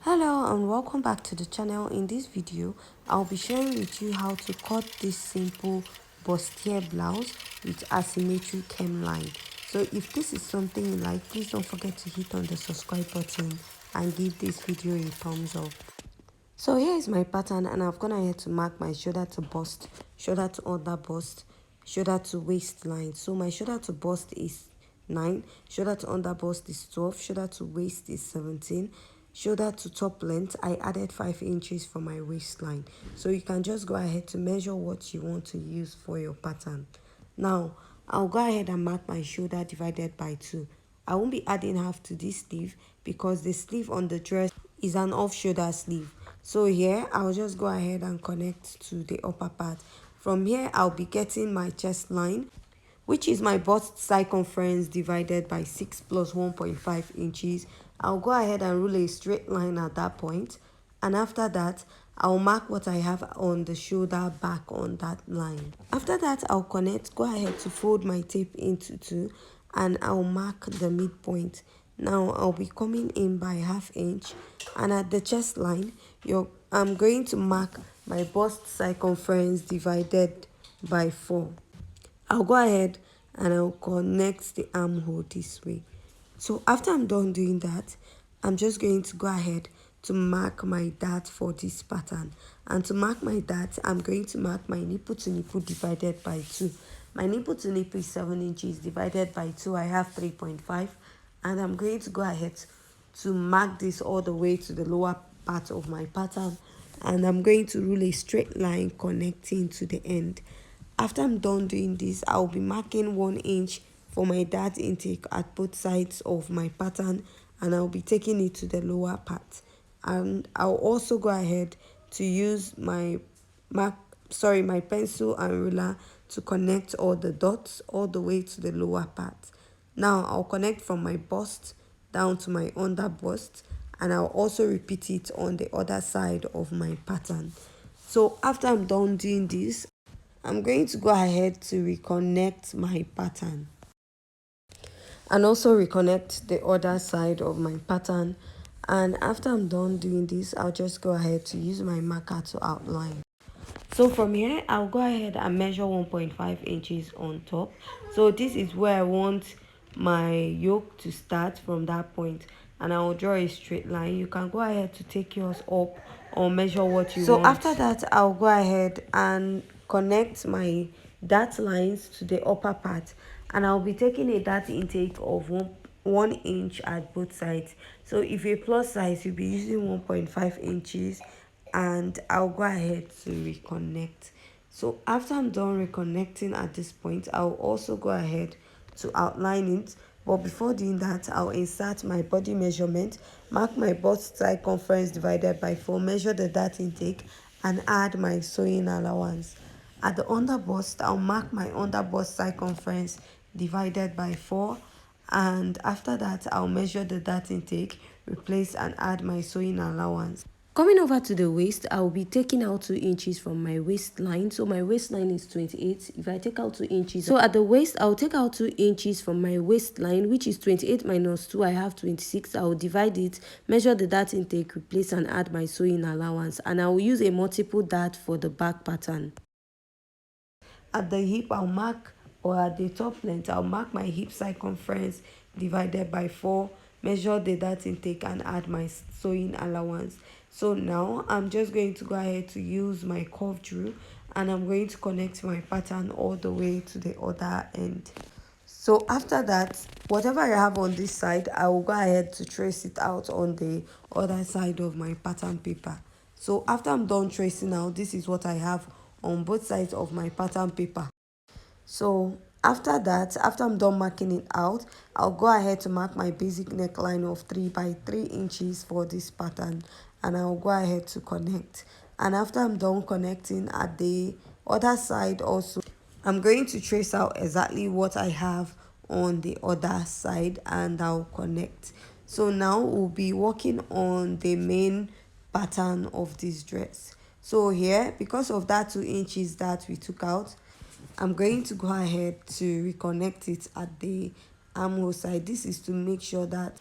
Hello and welcome back to the channel. In this video I'll be sharing with you how to cut this simple bustier blouse with asymmetric hemline. So if this is something you like, please don't forget to hit on the subscribe button and give this video a thumbs up. So here is my pattern, and I've gone ahead to mark my shoulder to bust, shoulder to underbust, shoulder to waistline. So my shoulder to bust is 9, shoulder to underbust is 12, shoulder to waist is 17, shoulder to top length I added 5 inches for my waistline. So you can just go ahead to measure what you want to use for your pattern. Now I'll go ahead and mark my shoulder divided by 2. I won't be adding half to this sleeve because the sleeve on the dress is an off shoulder sleeve. So here I'll just go ahead and connect to the upper part. From here I'll be getting my chest line, which is my bust circumference divided by 6 plus 1.5 inches. I'll go ahead and rule a straight line at that point, and after that I'll mark what I have on the shoulder back on that line. After that I'll go ahead to fold my tape into 2, and I'll mark the midpoint. Now I'll be coming in by ½ inch, and at the chest line I'm going to mark my bust circumference divided by 4. I'll go ahead and I'll connect the armhole this way. So after I'm done doing that, I'm just going to go ahead to mark my dart for this pattern. And to mark my dart, I'm going to mark my nipple to nipple divided by 2. My nipple to nipple is 7 inches divided by 2. I have 3.5. And I'm going to go ahead to mark this all the way to the lower part of my pattern. And I'm going to rule a straight line connecting to the end. After I'm done doing this, I'll be marking 1 inch for my dart intake at both sides of my pattern, and I'll be taking it to the lower part. And I'll also go ahead to use my pencil and ruler to connect all the dots all the way to the lower part. Now I'll connect from my bust down to my underbust, and I'll also repeat it on the other side of my pattern. So after I'm done doing this, I'm going to go ahead to reconnect my pattern and also reconnect the other side of my pattern. And after I'm done doing this, I'll just go ahead to use my marker to outline. So from here I'll go ahead and measure 1.5 inches on top. So this is where I want my yoke to start, from that point, and I will draw a straight line. You can go ahead to take yours up or measure what you want. So after that I'll go ahead and connect my dart lines to the upper part, and I'll be taking a dart intake of 1 inch at both sides. So if you're plus size, you'll be using 1.5 inches, and I'll go ahead to reconnect. So after I'm done reconnecting at this point, I'll also go ahead to outline it. But before doing that, I'll insert my body measurement, mark my bust circumference divided by 4, measure the dart intake, and add my sewing allowance. At the underbust, I'll mark my underbust circumference divided by 4, and after that I'll measure the dart intake, replace and add my sewing allowance. Coming over to the waist, I'll be taking out 2 inches from my waistline. So my waistline is 28. If I take out 2 inches, so at the waist I'll take out 2 inches from my waistline, which is 28 minus 2, I have 26. I'll divide it, measure the dart intake, replace and add my sewing allowance, and I'll use a multiple dart for the back pattern. At the hip, I'll mark, or at the top length, I'll mark my hip circumference divided by 4, measure the dart intake and add my sewing allowance. So now I'm just going to go ahead to use my curve drill, and I'm going to connect my pattern all the way to the other end. So after that, whatever I have on this side, I will go ahead to trace it out on the other side of my pattern paper. So after I'm done tracing out, this is what I have on both sides of my pattern paper. So after that, after I'm done marking it out, I'll go ahead to mark my basic neckline of 3 by 3 inches for this pattern, and I'll go ahead to connect. And after I'm done connecting at the other side also, I'm going to trace out exactly what I have on the other side, and I'll connect. So now we'll be working on the main pattern of this dress. So here, because of that 2 inches that we took out, I'm going to go ahead to reconnect it at the armhole side. This is to make sure that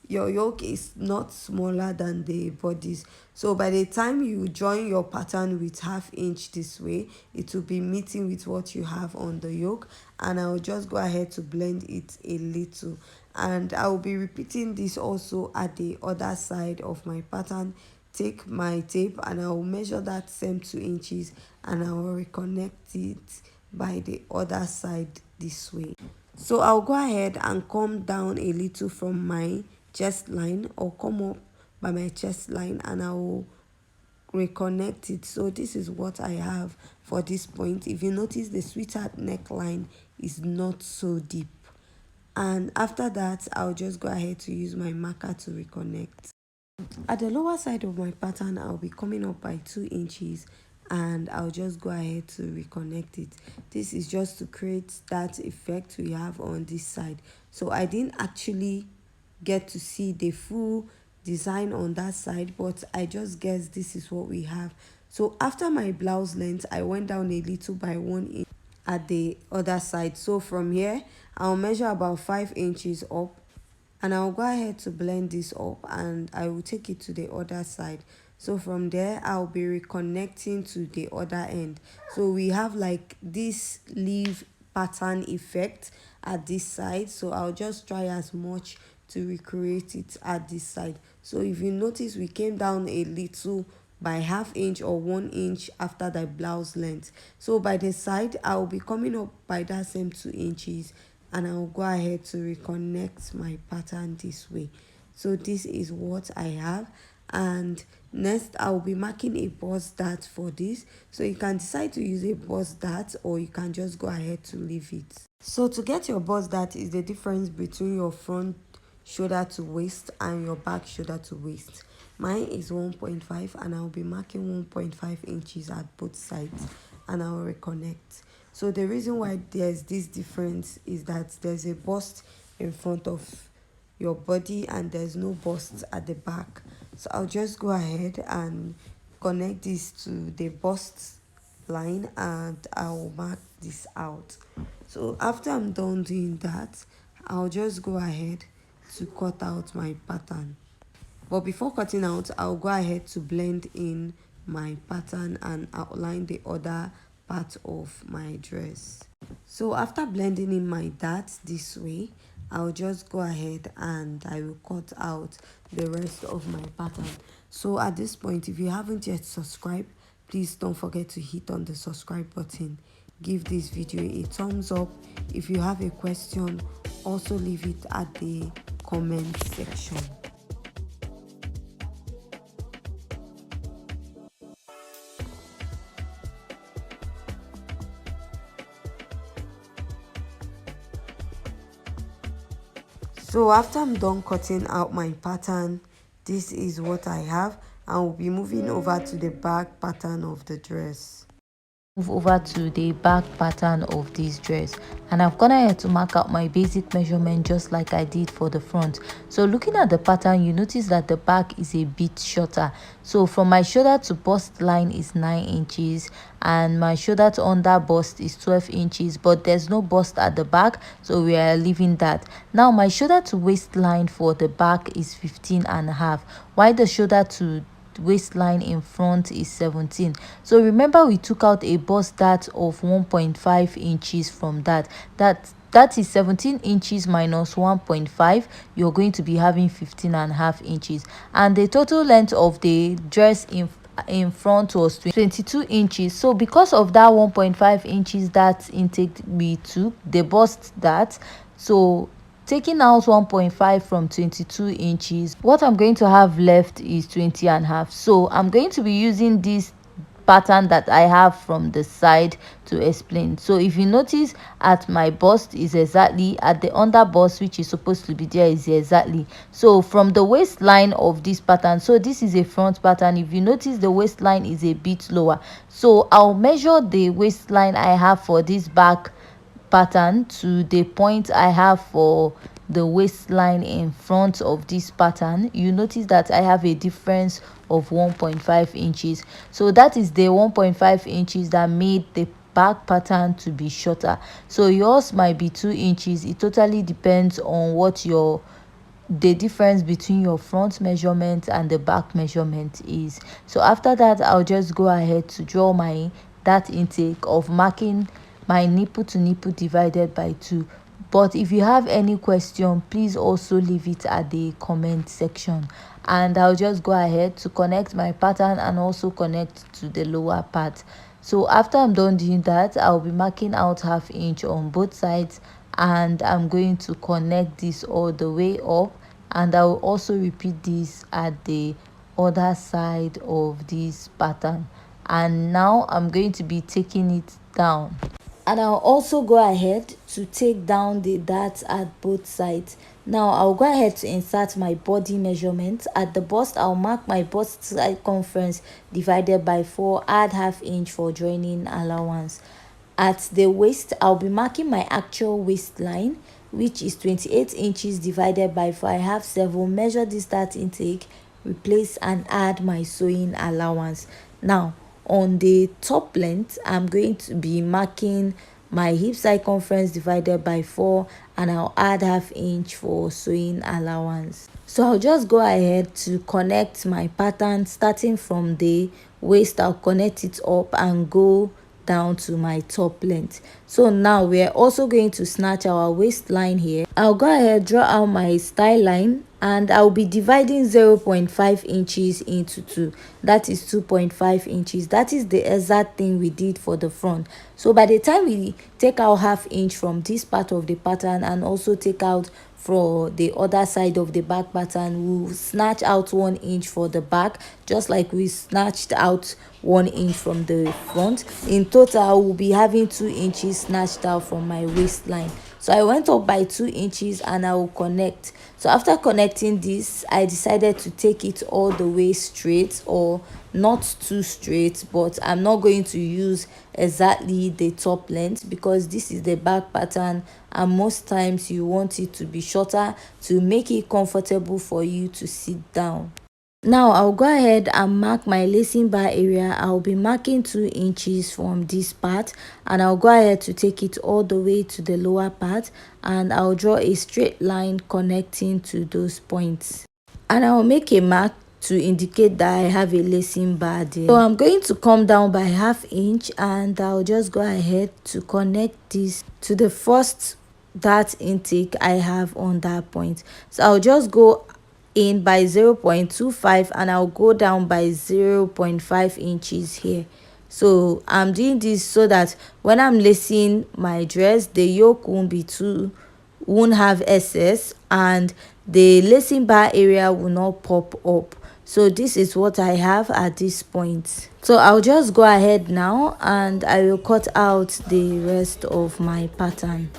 your yoke is not smaller than the bodice. So by the time you join your pattern with 1/2 inch this way, it will be meeting with what you have on the yoke. And I'll just go ahead to blend it a little, and I'll be repeating this also at the other side of my pattern. Take my tape and I'll measure that same 2 inches, and I'll reconnect it by the other side this way. So I'll go ahead and come down a little from my chest line, or come up by my chest line, and I will reconnect it. So this is what I have for this point. If you notice, the sweetheart neckline is not so deep, and after that I'll just go ahead to use my marker to reconnect. At the lower side of my pattern, I'll be coming up by 2 inches, and I'll just go ahead to reconnect it. This is just to create that effect we have on this side. So I didn't actually get to see the full design on that side, but I just guessed this is what we have. So after my blouse length, I went down a little by 1 inch at the other side. So from here, I'll measure about 5 inches up, and I'll go ahead to blend this up, and I will take it to the other side. So from there, I'll be reconnecting to the other end. So we have like this leaf pattern effect at this side, so I'll just try as much to recreate it at this side. So if you notice, we came down a little by 1/2 inch or 1 inch after the blouse length. So by the side, I'll be coming up by that same 2 inches, and I'll go ahead to reconnect my pattern this way. So this is what I have, and next I'll be marking a bust dart for this. So you can decide to use a bust dart, or you can just go ahead to leave it. So to get your bust dart is the difference between your front shoulder to waist and your back shoulder to waist. Mine is 1.5, and I'll be marking 1.5 inches at both sides, and I'll reconnect. So the reason why there's this difference is that there's a bust in front of your body and there's no bust at the back. So I'll just go ahead and connect this to the bust line, and I'll mark this out. So after I'm done doing that, I'll just go ahead to cut out my pattern. But before cutting out, I'll go ahead to blend in my pattern and outline the other part of my dress. So after blending in my dart this way, I'll just go ahead and I will cut out the rest of my pattern. So at this point, if you haven't yet subscribed, please don't forget to hit on the subscribe button. Give this video a thumbs up. If you have a question, also leave it at the comment section. So after I'm done cutting out my pattern, this is what I have, and we'll be moving over to the back pattern of the dress. Move over to the back pattern of this dress, and I've gone ahead to mark out my basic measurement just like I did for the front. So looking at the pattern, you notice that the back is a bit shorter. So from my shoulder to bust line is 9 inches, and my shoulder to under bust is 12 inches, but there's no bust at the back, so we are leaving that. Now my shoulder to waistline for the back is 15.5, while the shoulder to waistline in front is 17. So remember, we took out a bust dart of 1.5 inches from that is 17 inches minus 1.5. You're going to be having 15.5 inches, and the total length of the dress in front was 22 inches. So because of that 1.5 inches that intake we took, the bust dart, so taking out 1.5 from 22 inches, what I'm going to have left is 20.5. So I'm going to be using this pattern that I have from the side to explain. So if you notice, at my bust is exactly at the under bust, which is supposed to be there, is exactly. So from the waistline of this pattern, so this is a front pattern, if you notice the waistline is a bit lower, so I'll measure the waistline I have for this back pattern to the point I have for the waistline in front of this pattern. You notice that I have a difference of 1.5 inches. So that is the 1.5 inches that made the back pattern to be shorter. So yours might be 2 inches. It totally depends on what your the difference between your front measurement and the back measurement is. So after that, I'll just go ahead to draw my that intake of marking my nipple to nipple divided by 2. But if you have any question, please also leave it at the comment section, and I'll just go ahead to connect my pattern and also connect to the lower part. So after I'm done doing that, I'll be marking out ½ inch on both sides, and I'm going to connect this all the way up, and I will also repeat this at the other side of this pattern. And now I'm going to be taking it down, and I'll also go ahead to take down the darts at both sides. Now I'll go ahead to insert my body measurement. At the bust, I'll mark my bust circumference divided by 4, add ½ inch for joining allowance. At the waist, I'll be marking my actual waistline, which is 28 inches divided by 4. I have 7. Measure this dart intake, replace and add my sewing allowance. Now on the top length, I'm going to be marking my hip circumference divided by 4, and I'll add ½ inch for sewing allowance. So I'll just go ahead to connect my pattern. Starting from the waist, I'll connect it up and go down to my top length. So now we're also going to snatch our waistline here. I'll go ahead, draw out my style line, and I'll be dividing 0.5 inches into 2. That is 2.5 inches. That is the exact thing we did for the front. So by the time we take out ½ inch from this part of the pattern and also take out for the other side of the back pattern, we'll snatch out 1 inch for the back, just like we snatched out 1 inch from the front. In total, we'll be having 2 inches snatched out from my waistline. So I went up by 2 inches and I will connect. So after connecting this, I decided to take it all the way straight, or not too straight, but I'm not going to use exactly the top length because this is the back pattern, and most times you want it to be shorter to make it comfortable for you to sit down. Now I'll go ahead and mark my lacing bar area. I'll be marking 2 inches from this part, and I'll go ahead to take it all the way to the lower part, and I'll draw a straight line connecting to those points, and I'll make a mark to indicate that I have a lacing bar there. So I'm going to come down by ½ inch, and I'll just go ahead to connect this to the first dart intake I have on that point. So I'll just go in by 0.25 and I'll go down by 0.5 inches here. So I'm doing this so that when I'm lacing my dress, the yoke won't have excess, and the lacing bar area will not pop up. So this is what I have at this point. So I'll just go ahead now and I will cut out the rest of my pattern.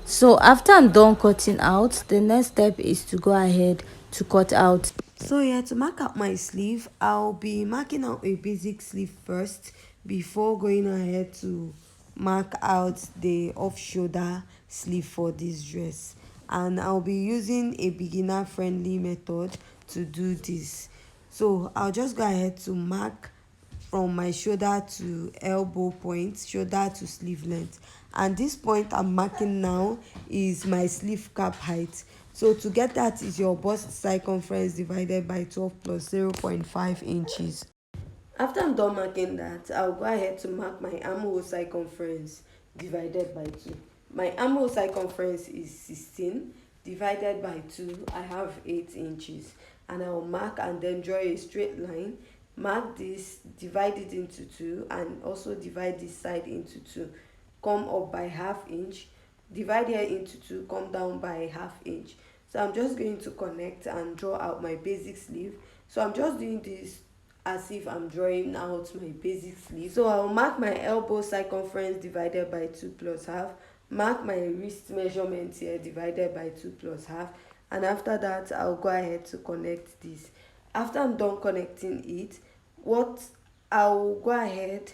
So after I'm done cutting out, the next step is to go ahead to cut out. So yeah, to mark out my sleeve, I'll be marking out a basic sleeve first before going ahead to mark out the off shoulder sleeve for this dress, and I'll be using a beginner friendly method to do this. So I'll just go ahead to mark from my shoulder to elbow point, shoulder to sleeve length, and this point I'm marking now is my sleeve cap height. So to get that is your bust circumference divided by 12 plus 0.5 inches. After I'm done marking that, I'll go ahead to mark my armhole circumference divided by 2. My armhole circumference is 16 divided by 2. I have 8 inches, and I will mark and then draw a straight line. Mark this, divide it into 2, and also divide this side into 2. Come up by ½ inch, divide here into 2, come down by ½ inch. So I'm just going to connect and draw out my basic sleeve. So I'm just doing this as if I'm drawing out my basic sleeve. So I'll mark my elbow circumference divided by 2 plus half, mark my wrist measurement here divided by 2 plus half, and after that I'll go ahead to connect this. After I'm done connecting it, what I'll go ahead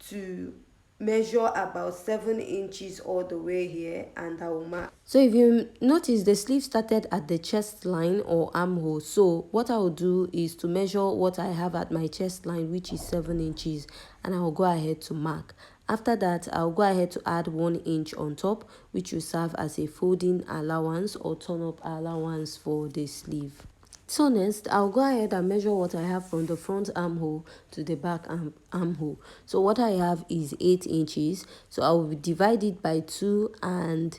to measure about 7 inches all the way here, and I will mark. So if you notice, the sleeve started at the chest line or armhole. So what I will do is to measure what I have at my chest line, which is 7 inches, and I will go ahead to mark. After that, I'll go ahead to add 1 inch on top, which will serve as a folding allowance or turn up allowance for the sleeve. So next, I'll go ahead and measure what I have from the front armhole to the back armhole. So what I have is 8 inches. So I will divide it by 2, and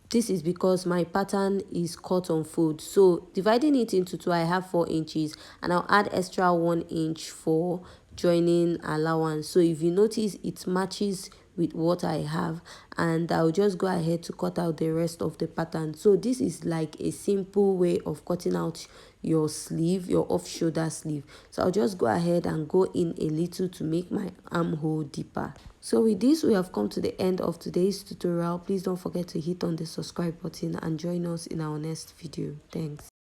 this is because my pattern is cut on fold. So dividing it into 2, I have 4 inches, and I'll add extra 1 inch for joining allowance. So if you notice, it matches with what I have, and I'll just go ahead to cut out the rest of the pattern. So this is like a simple way of cutting out your sleeve, your off shoulder sleeve. So I'll just go ahead and go in a little to make my armhole deeper. So with this, we have come to the end of today's tutorial. Please don't forget to hit on the subscribe button and join us in our next video. Thanks.